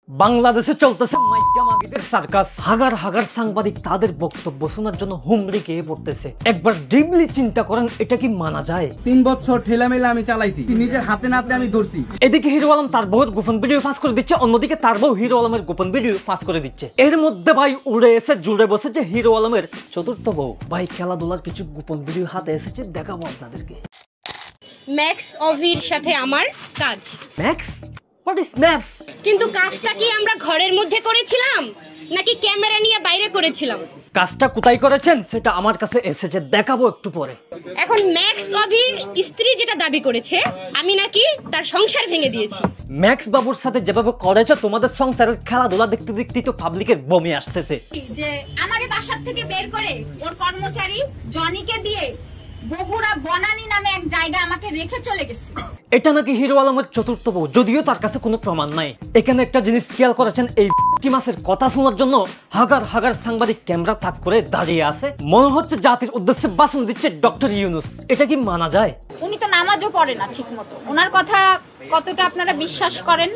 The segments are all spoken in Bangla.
বাংলাদেশে চলতেছে মাইকা মাগিদের সার্কাস। হাগার হাগার সাংবাদিক তাদের বক্তব্য শোনার জন্য হুমড়ি খেয়ে পড়তেছে। একবার ডিপলি চিন্তা করেন, এটা কি মানা যায়? 3 বছর ঠেলামেলা আমি চালাইছি, নিজের হাতে নাতে আমি ধরছি। এদিকে হিরো আলম তার বউয়ের গোপন ভিডিও ফাঁস করে দিচ্ছে, অন্যদিকে তার বউ হিরো আলমের গোপন ভিডিও ফাঁস করে দিচ্ছে। এর মধ্যে ভাই উড়ে এসে জুড়ে বসেছে হিরো আলমের চতুর্থ বউ। ভাই খেলাধুলার কিছু গোপন ভিডিও হাতে এসেছে, দেখাবো আপনাদেরকে। ম্যাক্স অভির সাথে আমার কাজ। ম্যাক্স? What is max? কিন্তু কাজটা কি আমরা ঘরের মধ্যে করেছিলাম নাকি ক্যামেরা নিয়ে বাইরে করেছিলাম? কাজটা কোথায় করেছেন সেটা আমার কাছে এসেছে, দেখাবো একটু পরে। এখন ম্যাক্স অভির স্ত্রী যেটা দাবি করেছে আমি নাকি তার সংসার ভেঙে দিয়েছি। ম্যাক্স বাবুর সাথে যেভাবে করেছে তোমাদের সংসারের খেলাধুলা দেখতে দেখতে তো পাবলিকের বমি আসতেছে। যে আমারে বাসার থেকে বের করে ওর কর্মচারী জনিকে দিয়ে বগুড়া বনানী নামে এক জায়গা আমাকে রেখে চলে গেছে। এটা নাকি হিরো আলমের চতুর্থ বউ, যদিও তার কাছে কোনো প্রমাণ নাই। এখানে একটা জিনিস খেয়াল করেছেন, এই কি মাসের কথা শোনার জন্য হাগার হাগার সাংবাদিক ক্যামেরা তাক করে দাঁড়িয়ে আছে। মনে হচ্ছে জাতির উদ্দেশ্যে ভাষণ দিচ্ছে ডক্টর ইউনুস। এটা কি মানা যায়? উনি তো নামাজও পড়ে না ঠিক মতো, ওনার কথা কতটা আপনারা বিশ্বাস করেন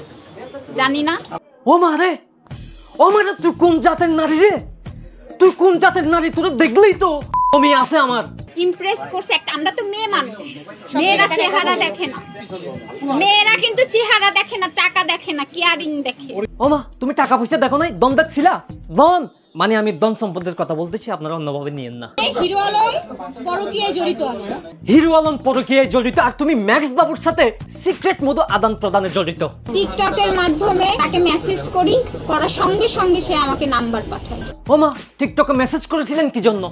জানি না। ও মারে, ও মারে, তুই কোন জাতের নারী রে? তুই কোন জাতের নারী? তোর দেখলেই তো আমি আছে আমার। ইমপ্রেস করছে একটা, আমরা তো মেয়ে মানুষ, মেয়েরা চেহারা দেখে না, মেয়েরা কিন্তু চেহারা দেখে না, টাকা দেখে না, কেয়ারিং দেখে। ও মা, তুমি টাকা পয়সা দেখো নাই? দন দেখছিলা? দন মানে আমি ধন সম্পদের কথা বলতেছি, আপনারা অন্যভাবে নিয়েন না। হিরো আলম পরকীয়ায় জড়িত আছে। হিরো আলম পরকীয়ায় জড়িত, আর তুমি ম্যাক্স বাবুর সাথে সিক্রেট মতো আদান প্রদানে জড়িত। টিকটকের মাধ্যমে তাকে মেসেজ করি, করার সঙ্গে সঙ্গে সে আমাকে নাম্বার পাঠায়। ও মা, টিকটকে মেসেজ করেছিলেন কি জন্য?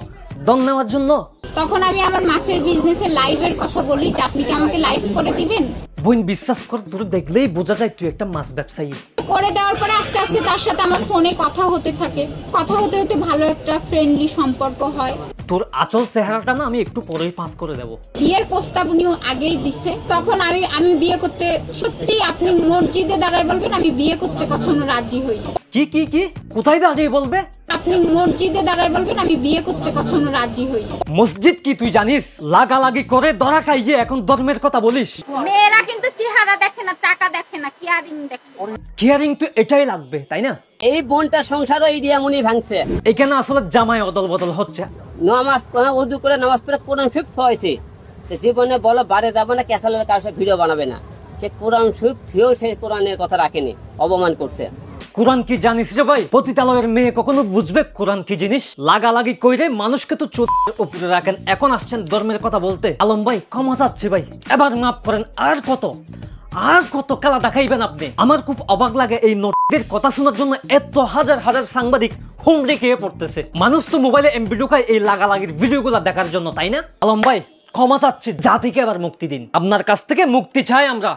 দন নেওয়ার জন্য? তখন আমি আমার মাছের বিজনেসের লাইভের কথা বলি যে আপনি কি আমাকে লাইভ করে দিবেন। বোন বিশ্বাস কর, তোর দেখলেই বোঝা যায় তুই একটা মাছ ব্যবসায়ী। করে দেওয়ার পরে আস্তে আস্তে তার সাথে আমার ফোনে কথা হতে থাকে, কথা হতে হতে ভালো একটা ফ্রেন্ডলি সম্পর্ক হয়। তোর আচল চেহারাটা না আমি একটু পরেই পাস করে দেব। বিয়ের প্রস্তাব উনিও আগেই দিছে। তখন আমি বিয়ে করতে, সত্যি আপনি মসজিদে দাঁড়ায় বলবেন আমি বিয়ে করতে কখনো রাজি হই। কি কি কি? কোথায় দাঁড়িয়ে বলবে? আপনি মসজিদে দাঁড়ায় বলবেন আমি বিয়ে করতে কখনো রাজি হই। মসজিদ কি তুই জানিস? লাগালাগি করে ধরা খাইয়ে এখন ধর্মের কথা বলিস। মেয়েরা কিন্তু চেহারা দেখে না, টাকা দেখে না, কেয়ারিং দেখে। কেয়ারিং তো এটাই লাগবে, তাই না? এই বোনটা সংসারও এই দিয়ে এমনই ভাঙছে। এখানে আসলে জামাই অদল বদল হচ্ছে। নামাজ উর্দু করে নামাজ পড়ে কোরআন শরীফ হয়েছে, জীবনে বলো বারে যাবে না, ক্যাসালের কারোর সাথে ভিডিও বানাবে না। সে কোরআন শরীফ থিয়েও সে কোরআনের কথা রাখেনি, অপমান করছে। কোরআন কি জানিস রে ভাই? পতিতালয়ের মেয়ে কখনো বুঝবে কোরআন কি জিনিস? লাগালাগি কইরে মানুষকে তো চোখের উপরে রাখেন, এখন আসছেন ধর্মের কথা বলতে। আলম ভাই ক্ষমা চাচ্ছি ভাই, এবার মাফ করেন। আর কত খেলা দেখাইবেন আপনি? আমার খুব অবাক লাগে এই নোটের কথা শোনার জন্য এত হাজার হাজার সাংবাদিক হুমড়ি খেয়ে পড়তেছে। মানুষ তো মোবাইলে এমবি ঢুকায় এই লাগালাগির ভিডিওগুলো দেখার জন্য, তাই না? আলম ভাই ক্ষমা চাচ্ছি, জাতিকে এবার মুক্তি দিন। আপনার কাছ থেকে মুক্তি চাই আমরা।